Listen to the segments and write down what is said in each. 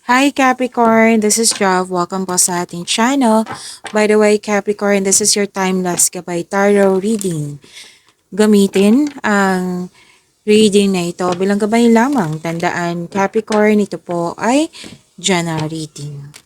Hi Capricorn, this is Jav. Welcome po sa ating channel. By the way, Capricorn, this is your timeless gabay tarot reading. Gamitin ang reading na ito bilang gabay lamang. Tandaan, Capricorn, ito po ay general reading.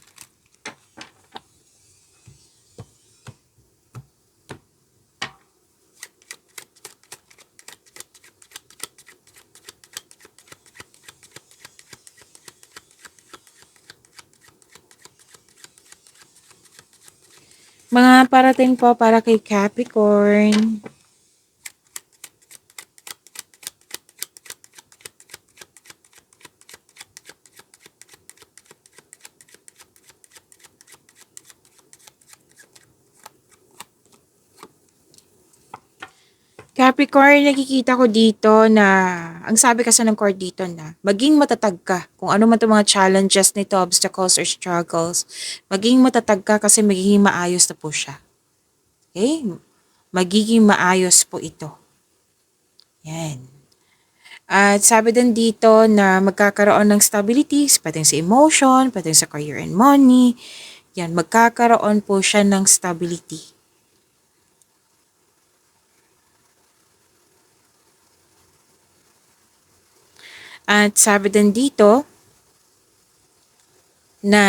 Mga parating po para kay Capricorn. Capricorn, nakikita ko dito na, ang sabi kasi ng card dito na, maging matatag ka. Kung ano man itong mga challenges nito, obstacles or struggles, maging matatag ka kasi magiging maayos na po siya. Okay? Magiging maayos po ito. Yan. At sabi din dito na magkakaroon ng stability, pati sa emotion, pati sa career and money. Yan, magkakaroon po siya ng stability. At sabi din dito na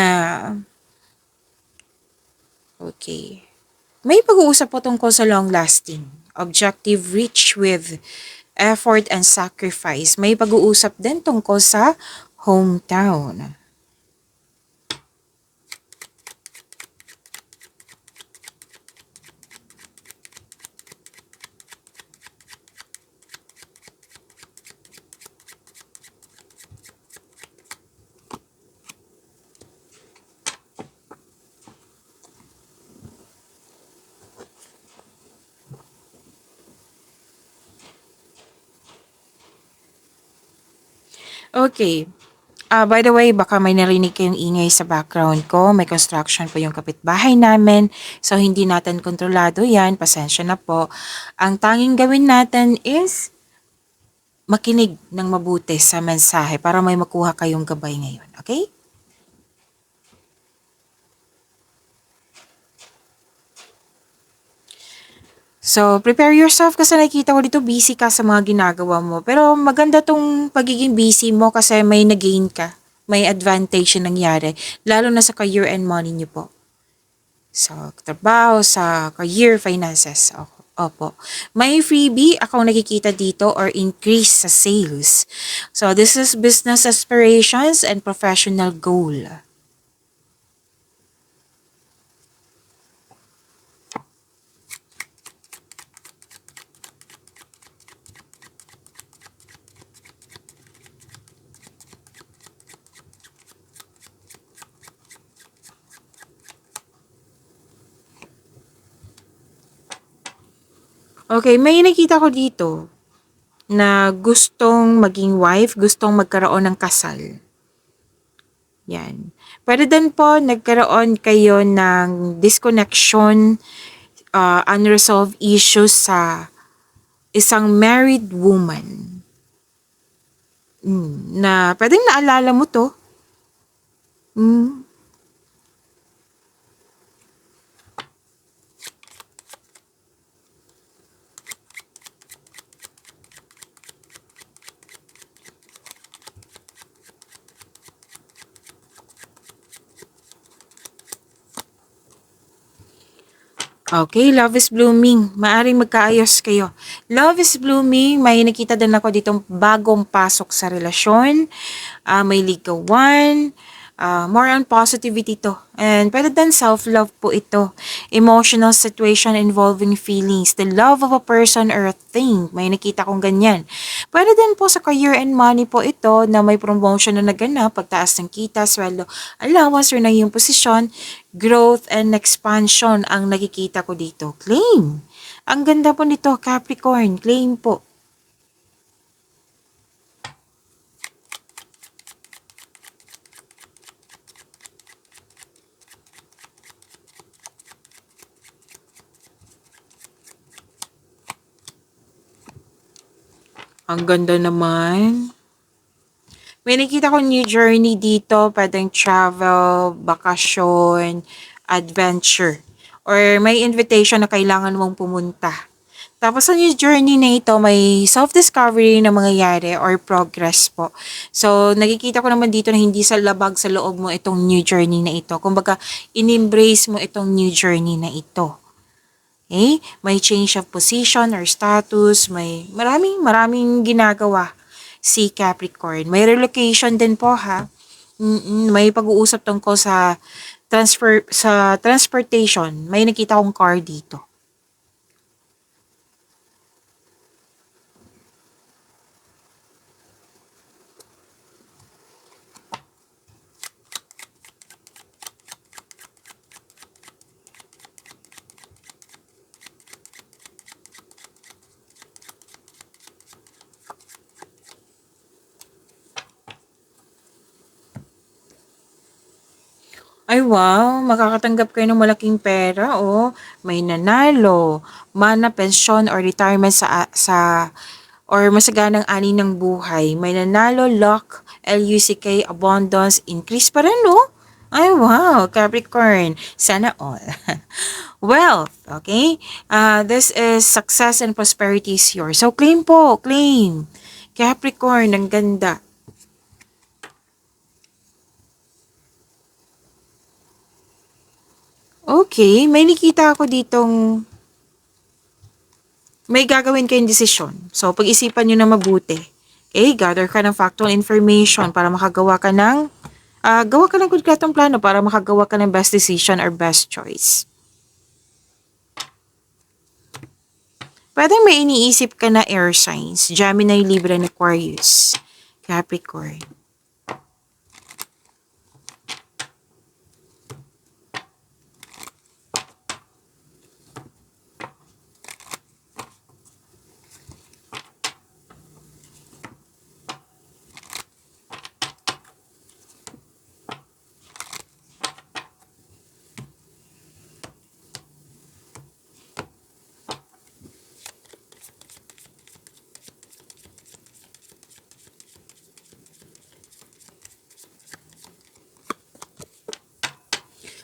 okay, may pag-uusap po tungkol sa long-lasting, objective reach with effort and sacrifice. May pag-uusap din tungkol sa hometown. Okay. By the way, baka may narinig kayong ingay sa background ko. May construction po yung kapitbahay namin. So, hindi natin kontrolado yan. Pasensya na po. Ang tanging gawin natin is makinig ng mabuti sa mensahe para may makuha kayong gabay ngayon. Okay? So, prepare yourself kasi nakikita ko dito busy ka sa mga ginagawa mo. Pero maganda tong pagiging busy mo kasi may nag-gain ka. May advantage na nangyari. Lalo na sa career and money niyo po. Sa trabaho, sa career, finances. Opo. May freebie akong nakikita dito or increase sa sales. So, this is business aspirations and professional goal. Okay, may nakita ko dito na gustong maging wife, gustong magkaroon ng kasal. Yan. Pwede din po nagkaroon kayo ng disconnection, unresolved issues sa isang married woman. Na pwedeng naalala mo to. Mm, Okay, love is blooming. Maaring magkaayos kayo. Love is blooming. May nakita din ako ditong bagong pasok sa relasyon. May ligawan. More on positivity to. And pwede din self-love po ito. Emotional situation involving feelings. The love of a person or a thing. May nakita kong ganyan. Pwede din po sa career and money po ito na may promotion na naganap, pagtaas ng kita, sweldo, allowance, or na yung posisyon, growth and expansion ang nakikita ko dito. Claim. Ang ganda po nito, Capricorn. Claim po. Ang ganda naman. May nakita ko new journey dito, pwedeng travel, bakasyon, adventure, or may invitation na kailangan mong pumunta. Tapos sa new journey na ito, may self-discovery na mangyayari or progress po. So, nakikita ko naman dito na hindi sa labag sa loob mo itong new journey na ito. Kumbaga, in-embrace mo itong new journey na ito. Okay? May change of position or status, may maraming ginagawa si Capricorn. May relocation din po ha. May pag-uusap tungkol sa transportation. May nakita akong car dito. Ay wow, makakatanggap kayo ng malaking pera, oh. May nanalo, mana, pensyon or retirement or masaganang ani ng buhay. May nanalo, luck, LUCK, abundance, increase pa rin, no? Ay wow, Capricorn, sana all. Wealth, okay? This is success and prosperity is yours. So claim po, claim. Capricorn, ang ganda. Okay, may nakita ako ditong may gagawin kayong desisyon. So, pag-isipan nyo na mabuti. Okay, gather ka ng factual information para makagawa ka ng gawa ka ng konkretong plano para makagawa ka ng best decision or best choice. Pwedeng may iniisip ka na air signs, Gemini, Libra, and Aquarius, Capricorn.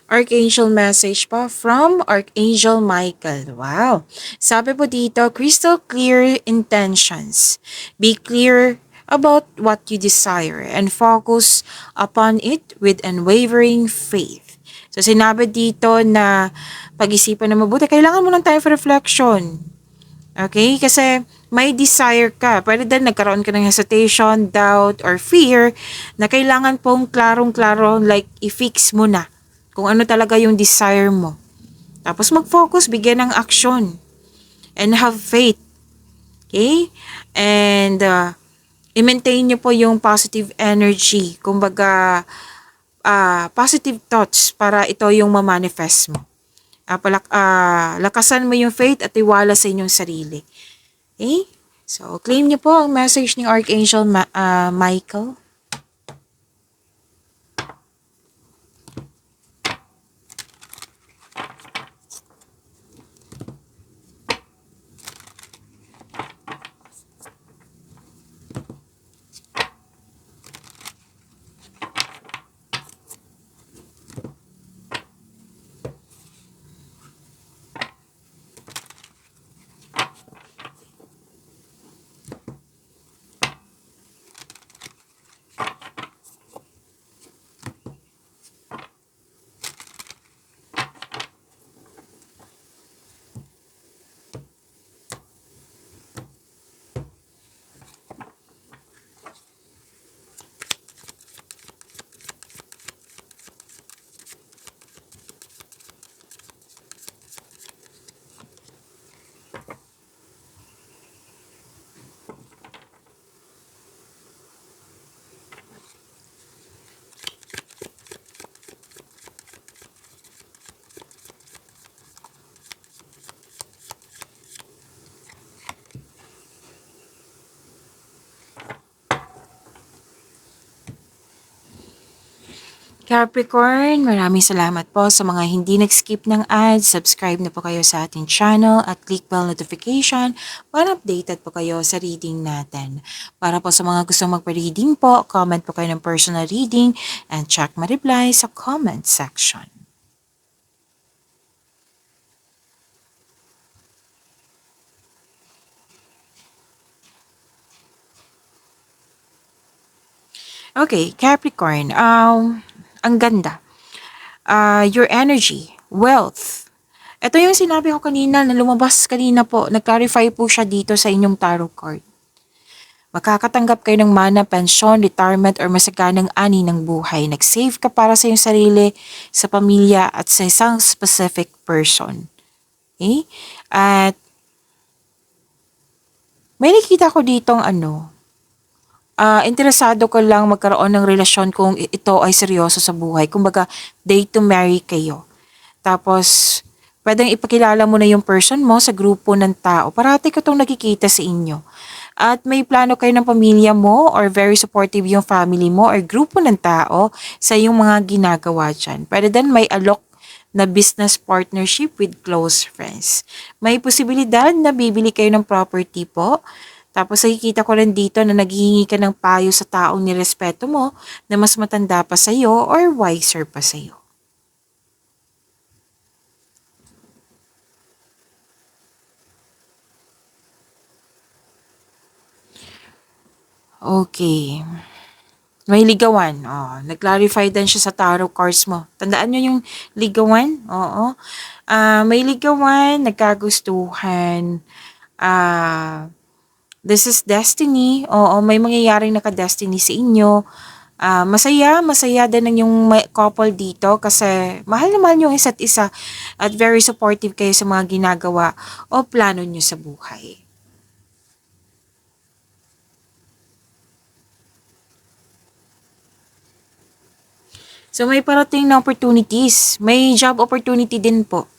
Archangel message pa from Archangel Michael. Wow. Sabi po dito, crystal clear intentions. Be clear about what you desire and focus upon it with unwavering faith. So sinabi dito na pag-isipan na mabuti, kailangan mo ng time for reflection. Okay? Kasi may desire ka. Pwede din nagkaroon ka ng hesitation, doubt, or fear na kailangan pong klarong-klaro like i-fix mo na kung ano talaga yung desire mo. Tapos mag-focus, bigyan ng action. And have faith. Okay? And i-maintain nyo po yung positive energy. Kumbaga, positive thoughts para ito yung ma-manifest mo. Lakasan mo yung faith at tiwala sa inyong sarili. Okay? So, claim nyo po ang message ni Archangel Michael. Capricorn, maraming salamat po sa mga hindi nag-skip ng ads. Subscribe na po kayo sa ating channel at click bell notification para updated po kayo sa reading natin. Para po sa mga gusto magpa-reading po, comment po kayo ng personal reading and check my reply sa comment section. Okay, Capricorn, ang ganda. Your energy, wealth. Ito yung sinabi ko kanina na lumabas kanina po. Nag-clarify po siya dito sa inyong tarot card. Makakatanggap kayo ng mana, pensyon, retirement, or masaganang ani ng buhay. Nag-save ka para sa iyong sarili, sa pamilya, at sa isang specific person. Okay? At may nakita ko ditong interesado ka lang magkaroon ng relasyon kung ito ay seryoso sa buhay. Kumbaga, date to marry kayo. Tapos, pwedeng ipakilala mo na yung person mo sa grupo ng tao. Parati ko itong nakikita sa inyo. At may plano kayo ng pamilya mo or very supportive yung family mo or grupo ng tao sa iyong mga ginagawa dyan. Pwede din may alok na business partnership with close friends. May posibilidad na bibili kayo ng property po. Tapos nakikita ko rin dito na naghihingi ka ng payo sa taong nirespeto mo na mas matanda pa sa'yo or wiser pa sa'yo. Okay. May ligawan. Oh, nag-clarify din siya sa tarot cards mo. Tandaan nyo yung ligawan? Oo. May ligawan, nagkagustuhan. This is destiny. Oo, may mangyayaring naka-destiny sa inyo. Masaya din ang yung couple dito kasi mahal na mahal nyo ang isa't isa at very supportive kayo sa mga ginagawa o plano nyo sa buhay. So may parating na opportunities. May job opportunity din po.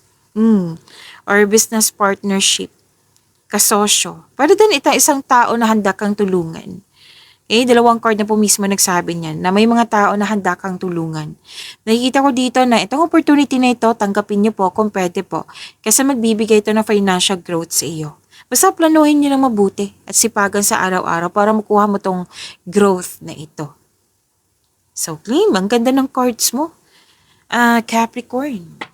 Or business partnership. Kasosyo. Pwede din isang tao na handa kang tulungan. Dalawang card na po mismo nagsabi niyan na may mga tao na handa kang tulungan. Nakikita ko dito na itong opportunity na ito, tanggapin niyo po kung pwede po. Kasi magbibigay ito ng financial growth sa iyo. Basta planuhin niyo ng mabuti at sipagan sa araw-araw para makuha mo tong growth na ito. So, claim, ang ganda ng cards mo. Capricorn.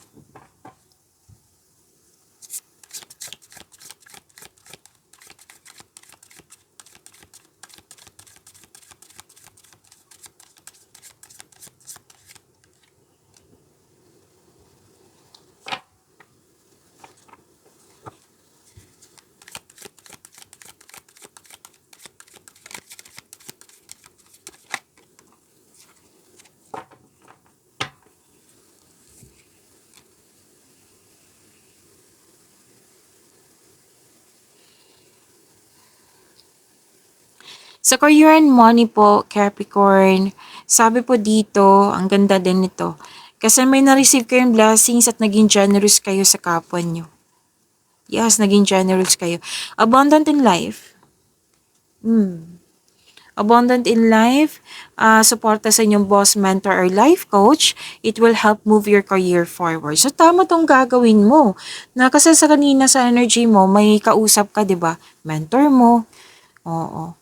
Sa career and money po, Capricorn, sabi po dito, ang ganda din nito. Kasi may na-receive kayong blessings at naging generous kayo sa kapwa nyo. Yes, naging generous kayo. Abundant in life. Abundant in life, suporta sa inyong boss, mentor, or life coach, it will help move your career forward. So, tama tong gagawin mo. Na kasi sa kanina sa energy mo, may kausap ka, di ba? Mentor mo. Oo.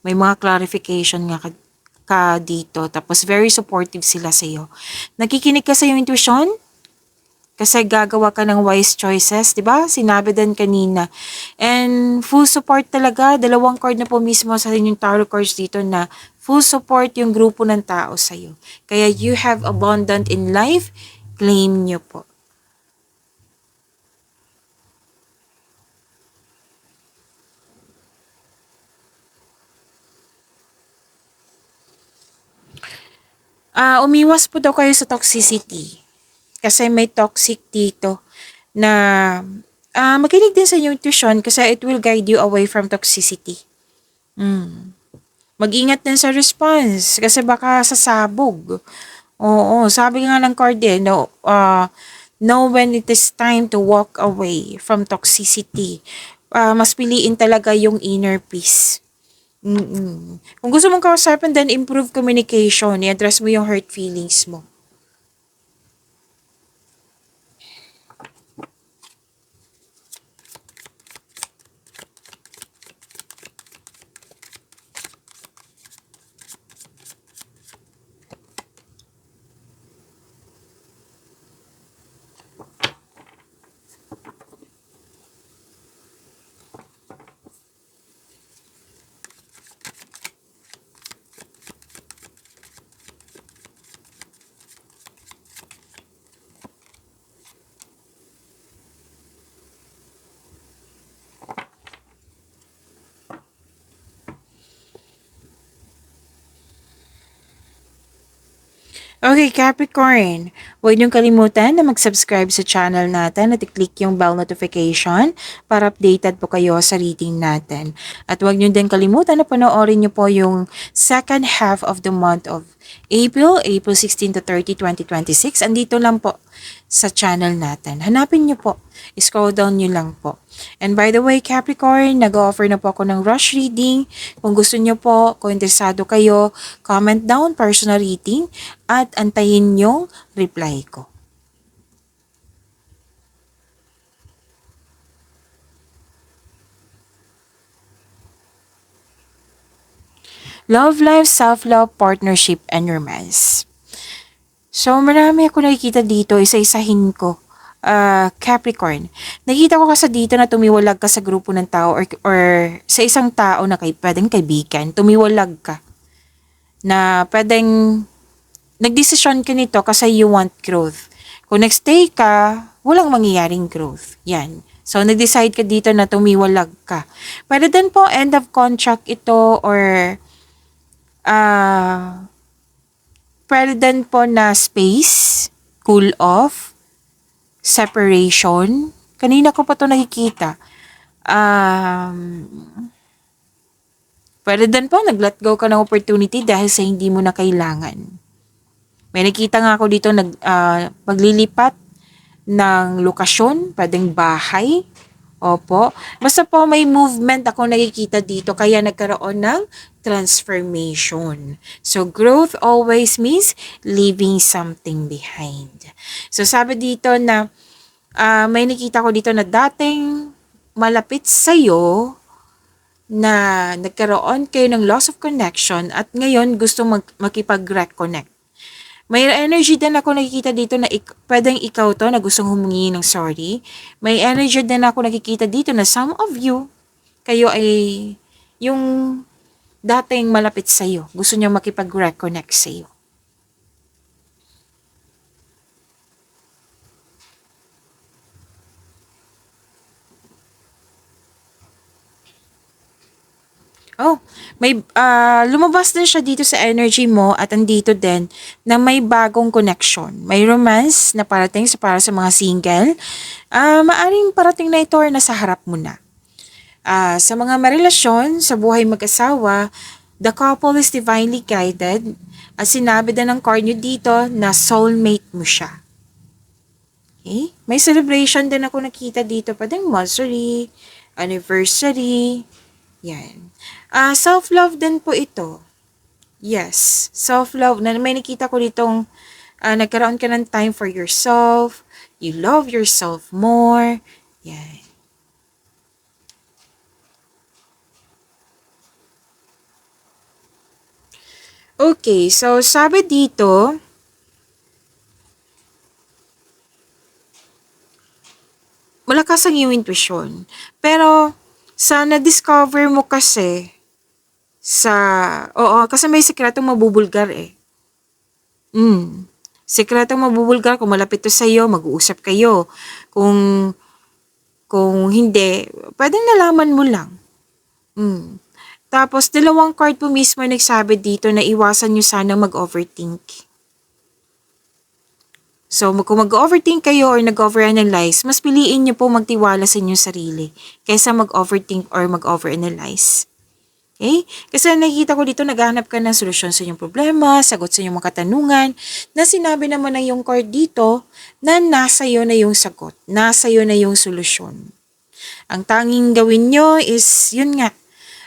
May mga clarification nga ka dito. Tapos, very supportive sila sa iyo. Nakikinig ka sa iyong intuition? Kasi gagawa ka ng wise choices, di ba? Sinabi din kanina. And full support talaga. Dalawang card na po mismo sa inyong tarot cards dito na full support yung grupo ng tao sa'yo. Kaya you have abundant in life, claim nyo po. Umiwas po daw kayo sa toxicity. Kasi may toxic dito na makinig din sa inyong intuition kasi it will guide you away from toxicity. Mag-ingat din sa response kasi baka sasabog. Oo, sabi nga ng card no, know when it is time to walk away from toxicity. Mas piliin talaga yung inner peace. Kung gusto mong kausapin, then improve communication. I-address mo yung hurt feelings mo. Okay, Capricorn, huwag niyong kalimutan na mag-subscribe sa channel natin at i-click yung bell notification para updated po kayo sa reading natin. At huwag niyo din kalimutan na panoorin niyo po yung second half of the month of April 16 to 30, 2026. Andito lang po sa channel natin. Hanapin niyo po. Scroll down niyo lang po. And by the way, Capricorn, nag-offer na po ako ng rush reading. Kung gusto niyo po, kung interesado kayo, comment down personal reading at antayin yung reply ko. Love life, self-love, partnership, and romance. So, marami ako nakikita dito, isa-isahin ko. Capricorn. Nakita ko kasi dito na tumiwalag ka sa grupo ng tao or sa isang tao na pwedeng kaibigan, tumiwalag ka. Na pwedeng nagdesisyon ka nito kasi you want growth. Kung nagstay ka, walang mangyayaring growth. Yan. So, nag-decide ka dito na tumiwalag ka. Pwede din po end of contract ito or pwede din po na space, cool off, separation. Kanina ko pa to nakikita. Pwede din po nag-let go ka ng opportunity dahil sa hindi mo na kailangan. May nakita nga ako dito paglilipat ng lokasyon, pwedeng bahay. Opo. Basta po may movement ako nakikita dito kaya nagkaroon ng transformation. So growth always means leaving something behind. So sabi dito na may nakita ko dito na dating malapit sa'yo na nagkaroon kayo ng loss of connection at ngayon gusto makipag-reconnect. May energy din ako nakikita dito na pwedeng ikaw to na gustong humingi ng sorry. May energy din ako nakikita dito na some of you, kayo ay yung dating malapit sa'yo. Gusto niyo makipag-reconnect sa'yo. Oh, may lumabas din siya dito sa energy mo at andito din na may bagong connection. May romance na parating para sa mga single. Maaring parating na ito or nasa harap mo na. Sa mga marelasyon, sa buhay mag-asawa, the couple is divinely guided. At sinabi din ng card nyo dito na soulmate mo siya. Okay? May celebration din ako nakita dito. Pwedeng monthsary, anniversary. Yan. Self-love din po ito. Yes, self-love. May nakita ko ditong nagkaroon ka ng time for yourself. You love yourself more. Yan. Okay, so sabi dito, malakas ang iyong intuition. Pero, sa na-discover mo kasi, kasi may sikretong mabubulgar eh. Sikretong mabubulgar, kung malapit to sa'yo, mag-uusap kayo. Kung hindi, pwedeng nalaman mo lang. Tapos, dalawang card po mismo nagsabi dito na iwasan nyo sana mag-overthink. So, kung mag-overthink kayo or nag-overanalyze, mas piliin nyo po magtiwala sa inyong sarili kaysa mag-overthink or mag-overanalyze. Okay? Kasi nakikita ko dito, naghahanap ka ng solusyon sa inyong problema, sagot sa inyong mga katanungan, na sinabi naman ng yung card dito na nasa iyo na yung sagot, nasa iyo na yung solusyon. Ang tanging gawin nyo is, yun nga,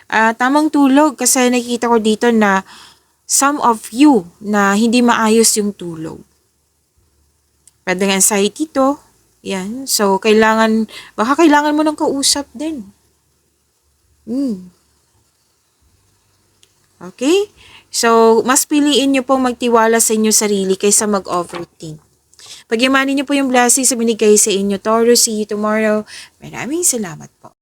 tamang tulog kasi nakikita ko dito na some of you na hindi maayos yung tulog. Pwedeng anxiety to. Yan. So, baka kailangan mo ng kausap din. Okay? So, mas piliin nyo pong magtiwala sa inyo sarili kaysa mag-overthink. Pagyamanin nyo po yung blessings sa binigay sa inyo, Taurus. See you tomorrow. Maraming salamat po.